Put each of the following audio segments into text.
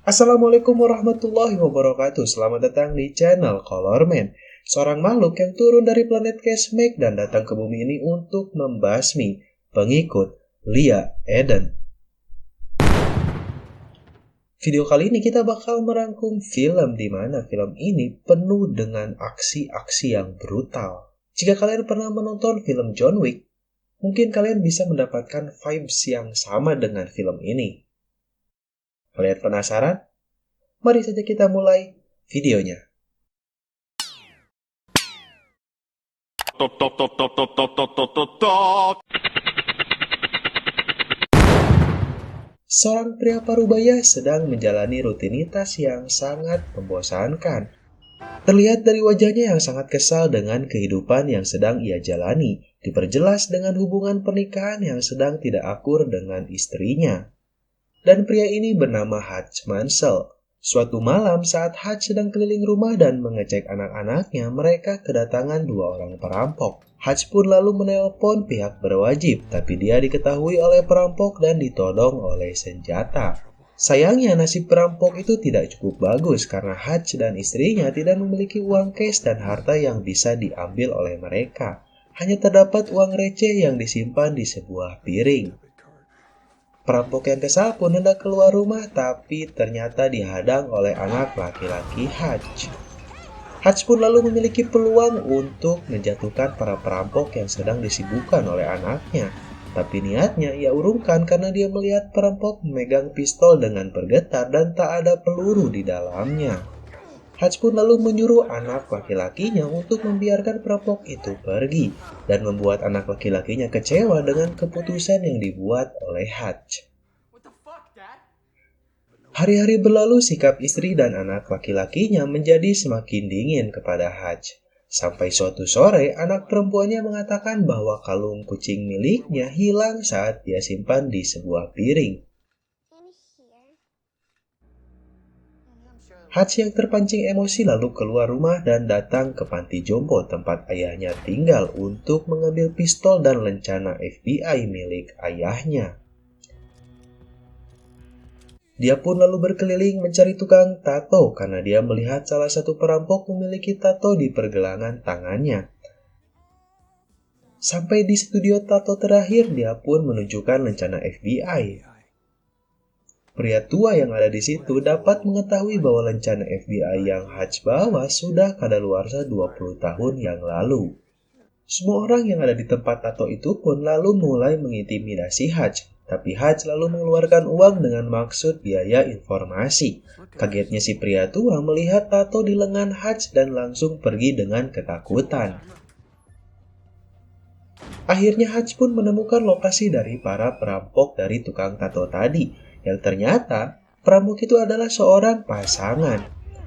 Assalamualaikum warahmatullahi wabarakatuh. Selamat datang di channel Colorman. Seorang makhluk yang turun dari planet Kesmek dan datang ke bumi ini untuk membasmi pengikut Leah Eden. Video kali ini kita bakal merangkum film di mana film ini penuh dengan aksi-aksi yang brutal. Jika kalian pernah menonton film John Wick, mungkin kalian bisa mendapatkan vibes yang sama dengan film ini. Kalian penasaran? Mari saja kita mulai videonya. Seorang pria parubaya sedang menjalani rutinitas yang sangat membosankan. Terlihat dari wajahnya yang sangat kesal dengan kehidupan yang sedang ia jalani, diperjelas dengan hubungan pernikahan yang sedang tidak akur dengan istrinya. Dan pria ini bernama Hutch Mansell. Suatu malam saat Hutch sedang keliling rumah dan mengecek anak-anaknya, mereka kedatangan dua orang perampok. Hutch pun lalu menelpon pihak berwajib, tapi dia diketahui oleh perampok dan ditodong oleh senjata. Sayangnya nasib perampok itu tidak cukup bagus karena Hutch dan istrinya tidak memiliki uang cash dan harta yang bisa diambil oleh mereka. Hanya terdapat uang receh yang disimpan di sebuah piring. Perampok yang kesal pun hendak keluar rumah, tapi ternyata dihadang oleh anak laki-laki Hutch. Hutch pun lalu memiliki peluang untuk menjatuhkan para perampok yang sedang disibukkan oleh anaknya. Tapi niatnya ia urungkan karena dia melihat perampok memegang pistol dengan bergetar dan tak ada peluru di dalamnya. Hutch pun lalu menyuruh anak laki-lakinya untuk membiarkan perampok itu pergi dan membuat anak laki-lakinya kecewa dengan keputusan yang dibuat oleh Hutch. Hari-hari berlalu, sikap istri dan anak laki-lakinya menjadi semakin dingin kepada Hutch. Sampai suatu sore, anak perempuannya mengatakan bahwa kalung kucing miliknya hilang saat dia simpan di sebuah piring. Hutch yang terpancing emosi lalu keluar rumah dan datang ke panti jompo tempat ayahnya tinggal untuk mengambil pistol dan lencana FBI milik ayahnya. Dia pun lalu berkeliling mencari tukang tato karena dia melihat salah satu perampok memiliki tato di pergelangan tangannya. Sampai di studio tato terakhir, dia pun menunjukkan lencana FBI. Pria tua yang ada di situ dapat mengetahui bahwa lencana FBI yang Hutch bawa sudah kadaluarsa 20 tahun yang lalu. Semua orang yang ada di tempat tato itu pun lalu mulai mengintimidasi Hutch. Tapi Hutch lalu mengeluarkan uang dengan maksud biaya informasi. Kagetnya si pria tua melihat tato di lengan Hutch dan langsung pergi dengan ketakutan. Akhirnya Hutch pun menemukan lokasi dari para perampok dari tukang tato tadi, yang ternyata perampok itu adalah seorang pasangan.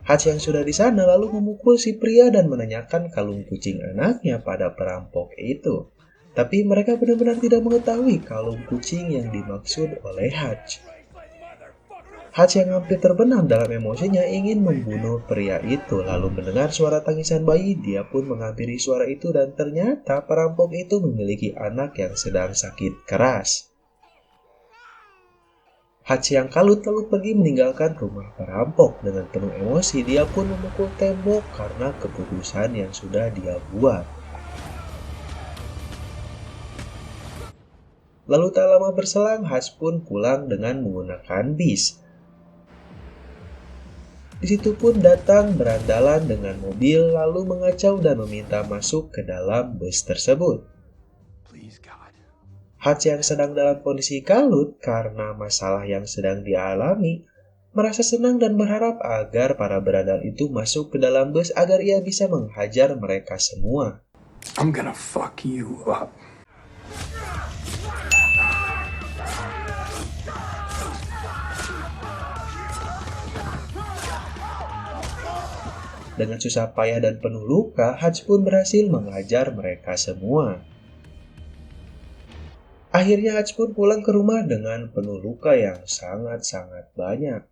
Hutch yang sudah di sana lalu memukul si pria dan menanyakan kalung kucing anaknya pada perampok itu. Tapi mereka benar-benar tidak mengetahui kalung kucing yang dimaksud oleh Hutch. Hutch yang hampir terbenam dalam emosinya ingin membunuh pria itu. Lalu mendengar suara tangisan bayi, dia pun menghampiri suara itu dan ternyata perampok itu memiliki anak yang sedang sakit keras. Hutch yang kalut lalu pergi meninggalkan rumah perampok. Dengan penuh emosi, dia pun memukul tembok karena keputusan yang sudah dia buat. Lalu tak lama berselang, Hutch pun pulang dengan menggunakan bis. Di situ pun datang berandalan dengan mobil lalu mengacau dan meminta masuk ke dalam bus tersebut. Hutch yang sedang dalam kondisi kalut karena masalah yang sedang dialami, merasa senang dan berharap agar para berandal itu masuk ke dalam bus agar ia bisa menghajar mereka semua. I'm gonna fuck you up. Dengan susah payah dan penuh luka, Hutch pun berhasil menghajar mereka semua. Akhirnya Hutch pun pulang ke rumah dengan penuh luka yang sangat-sangat banyak.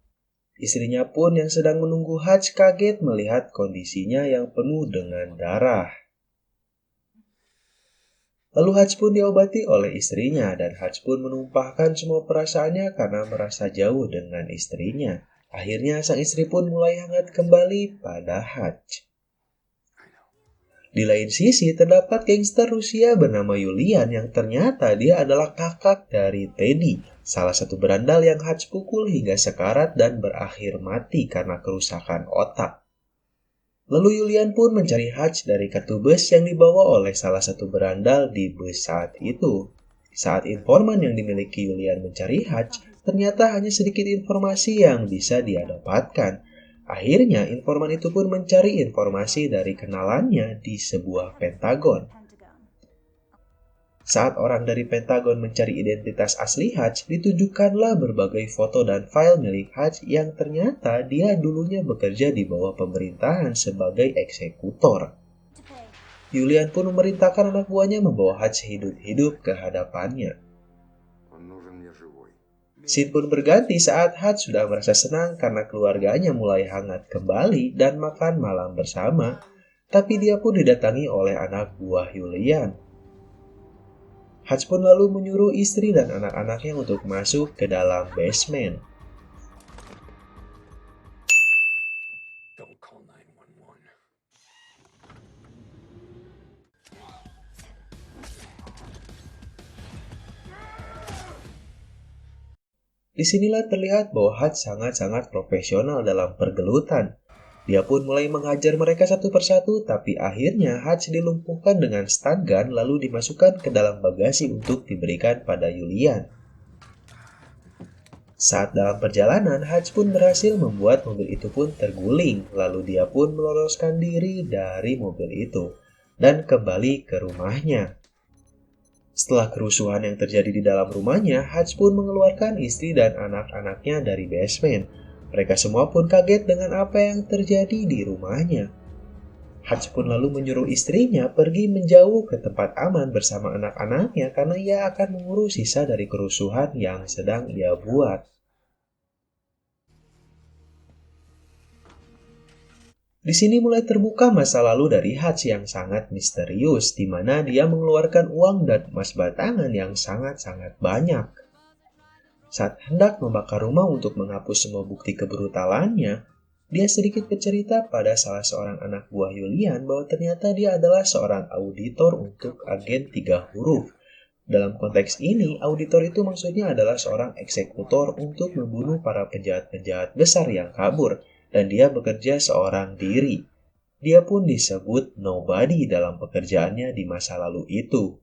Istrinya pun yang sedang menunggu Hutch kaget melihat kondisinya yang penuh dengan darah. Lalu Hutch pun diobati oleh istrinya dan Hutch pun menumpahkan semua perasaannya karena merasa jauh dengan istrinya. Akhirnya sang istri pun mulai hangat kembali pada Hutch. Di lain sisi, terdapat gangster Rusia bernama Yulian yang ternyata dia adalah kakak dari Teddy, salah satu berandal yang Hutch pukul hingga sekarat dan berakhir mati karena kerusakan otak. Lalu Yulian pun mencari Hutch dari kartu bus yang dibawa oleh salah satu berandal di bus saat itu. Saat informan yang dimiliki Yulian mencari Hutch, ternyata hanya sedikit informasi yang bisa dia dapatkan. Akhirnya, informan itu pun mencari informasi dari kenalannya di sebuah Pentagon. Saat orang dari Pentagon mencari identitas asli Hutch, ditunjukkanlah berbagai foto dan file milik Hutch yang ternyata dia dulunya bekerja di bawah pemerintahan sebagai eksekutor. Yulian pun memerintahkan anak buahnya membawa Hutch hidup-hidup ke hadapannya. Scene pun berganti saat Hutch sudah merasa senang karena keluarganya mulai hangat kembali dan makan malam bersama, tapi dia pun didatangi oleh anak buah Yulian. Hutch pun lalu menyuruh istri dan anak-anaknya untuk masuk ke dalam basement. Don't call 911. Disinilah terlihat bahwa Hutch sangat-sangat profesional dalam pergelutan. Dia pun mulai menghajar mereka satu persatu, tapi akhirnya Hutch dilumpuhkan dengan stun gun lalu dimasukkan ke dalam bagasi untuk diberikan pada Yulian. Saat dalam perjalanan, Hutch pun berhasil membuat mobil itu pun terguling, lalu dia pun meloloskan diri dari mobil itu dan kembali ke rumahnya. Setelah kerusuhan yang terjadi di dalam rumahnya, Hutch pun mengeluarkan istri dan anak-anaknya dari basement. Mereka semua pun kaget dengan apa yang terjadi di rumahnya. Hutch pun lalu menyuruh istrinya pergi menjauh ke tempat aman bersama anak-anaknya karena ia akan mengurus sisa dari kerusuhan yang sedang ia buat. Di sini mulai terbuka masa lalu dari Hutch yang sangat misterius, di mana dia mengeluarkan uang dan emas batangan yang sangat-sangat banyak. Saat hendak membakar rumah untuk menghapus semua bukti kebrutalannya, dia sedikit bercerita pada salah seorang anak buah Yulian bahwa ternyata dia adalah seorang auditor untuk agen 3 huruf. Dalam konteks ini, auditor itu maksudnya adalah seorang eksekutor untuk membunuh para penjahat-penjahat besar yang kabur, dan dia bekerja seorang diri. Dia pun disebut nobody dalam pekerjaannya di masa lalu itu.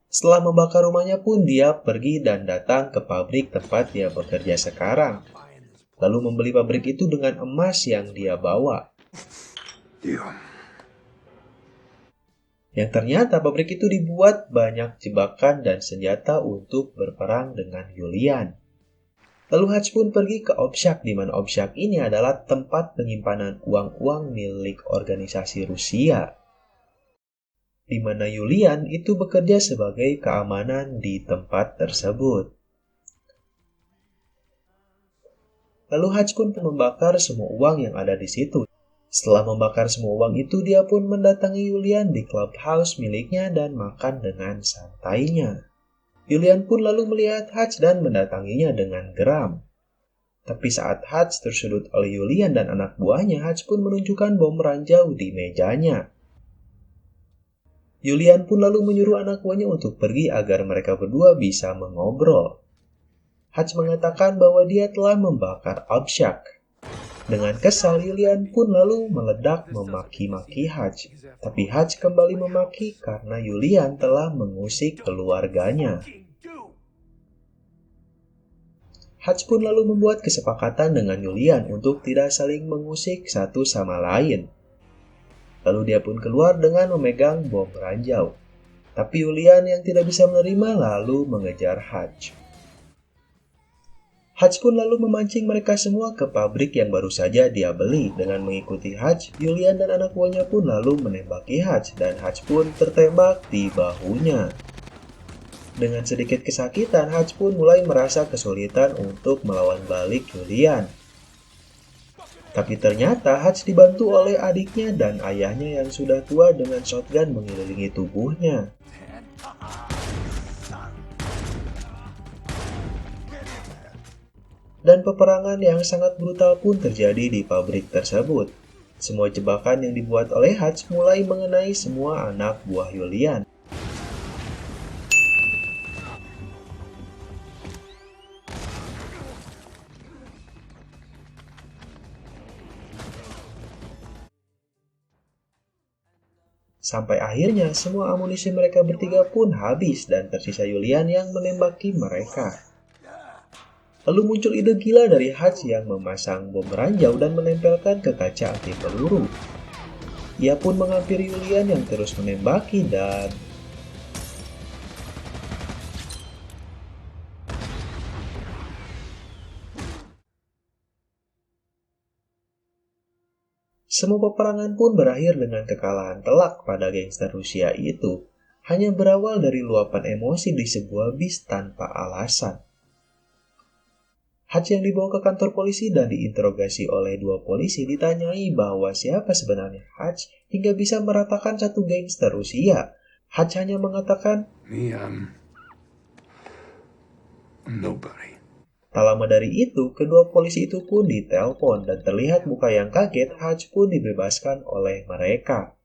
Setelah membakar rumahnya pun dia pergi dan datang ke pabrik tempat dia bekerja sekarang. Lalu membeli pabrik itu dengan emas yang dia bawa. Yang ternyata pabrik itu dibuat banyak jebakan dan senjata untuk berperang dengan Yulian. Lalu Hutch pun pergi ke Obshak, di mana Obshak ini adalah tempat penyimpanan uang-uang milik organisasi Rusia, di mana Yulian itu bekerja sebagai keamanan di tempat tersebut. Lalu Hutch pun membakar semua uang yang ada di situ. Setelah membakar semua uang itu, dia pun mendatangi Yulian di clubhouse miliknya dan makan dengan santainya. Yulian pun lalu melihat Hutch dan mendatanginya dengan geram. Tapi saat Hutch tersudut oleh Yulian dan anak buahnya, Hutch pun menunjukkan bom ranjau di mejanya. Yulian pun lalu menyuruh anak buahnya untuk pergi agar mereka berdua bisa mengobrol. Hutch mengatakan bahwa dia telah membakar Obshak. Dengan kesal, Yulian pun lalu meledak memaki-maki Hutch. Tapi Hutch kembali memaki karena Yulian telah mengusik keluarganya. Hutch pun lalu membuat kesepakatan dengan Yulian untuk tidak saling mengusik satu sama lain. Lalu dia pun keluar dengan memegang bom ranjau. Tapi Yulian yang tidak bisa menerima lalu mengejar Hutch. Hutch pun lalu memancing mereka semua ke pabrik yang baru saja dia beli. Dengan mengikuti Hutch, Yulian dan anak buahnya pun lalu menembaki Hutch dan Hutch pun tertembak di bahunya. Dengan sedikit kesakitan, Hutch pun mulai merasa kesulitan untuk melawan balik Yulian. Tapi ternyata Hutch dibantu oleh adiknya dan ayahnya yang sudah tua dengan shotgun mengelilingi tubuhnya. dan peperangan yang sangat brutal pun terjadi di pabrik tersebut. Semua jebakan yang dibuat oleh Hutch mulai mengenai semua anak buah Julian. Sampai akhirnya semua amunisi mereka bertiga pun habis dan tersisa Julian yang menembaki mereka. Lalu muncul ide gila dari Hutch yang memasang bom ranjau dan menempelkan ke kaca anti peluru. Ia pun menghampiri Julian yang terus menembaki dan... Semua peperangan pun berakhir dengan kekalahan telak pada gangster Rusia itu, hanya berawal dari luapan emosi di sebuah bis tanpa alasan. Hutch yang dibawa ke kantor polisi dan diinterogasi oleh dua polisi ditanyai bahwa siapa sebenarnya Hutch hingga bisa meratakan satu gangster Rusia. Hutch hanya mengatakan, Me, I'm nobody. tak lama dari itu, kedua polisi itu pun ditelepon dan terlihat muka yang kaget. Hutch pun dibebaskan oleh mereka.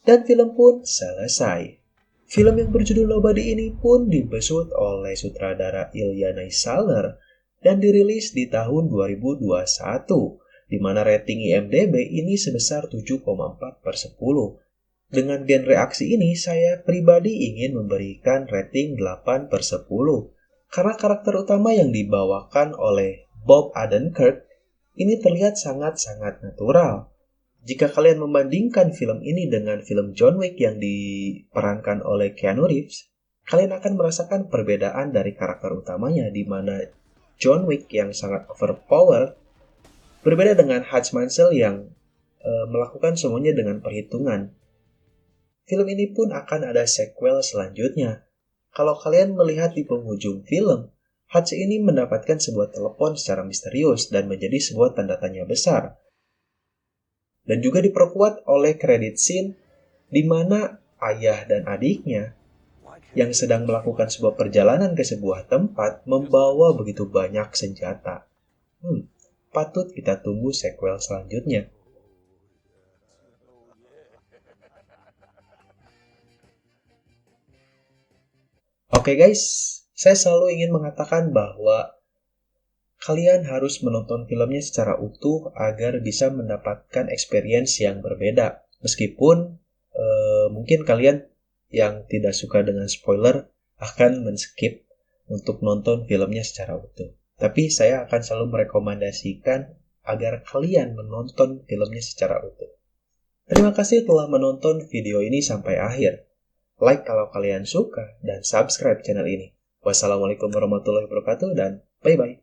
Dan film pun selesai. Film yang berjudul Nobody ini pun dibesut oleh sutradara Ilya Naissaler dan dirilis di tahun 2021, di mana rating IMDb ini sebesar 7,4/10. Dengan genre aksi ini, saya pribadi ingin memberikan rating 8/10, karena karakter utama yang dibawakan oleh Bob Odenkirk ini terlihat sangat-sangat natural. Jika kalian membandingkan film ini dengan film John Wick yang diperankan oleh Keanu Reeves, kalian akan merasakan perbedaan dari karakter utamanya, di mana John Wick yang sangat overpower berbeda dengan Hutch Mansell yang melakukan semuanya dengan perhitungan. Film ini pun akan ada sequel selanjutnya. Kalau kalian melihat di penghujung film, Hutch ini mendapatkan sebuah telepon secara misterius dan menjadi sebuah tanda tanya besar. Dan juga diperkuat oleh credit scene di mana ayah dan adiknya yang sedang melakukan sebuah perjalanan ke sebuah tempat membawa begitu banyak senjata. Patut kita tunggu sequel selanjutnya. Oke guys, saya selalu ingin mengatakan bahwa kalian harus menonton filmnya secara utuh agar bisa mendapatkan experience yang berbeda. Meskipun mungkin kalian yang tidak suka dengan spoiler akan men-skip untuk nonton filmnya secara utuh. Tapi saya akan selalu merekomendasikan agar kalian menonton filmnya secara utuh. Terima kasih telah menonton video ini sampai akhir. Like kalau kalian suka dan subscribe channel ini. Wassalamualaikum warahmatullahi wabarakatuh dan bye-bye.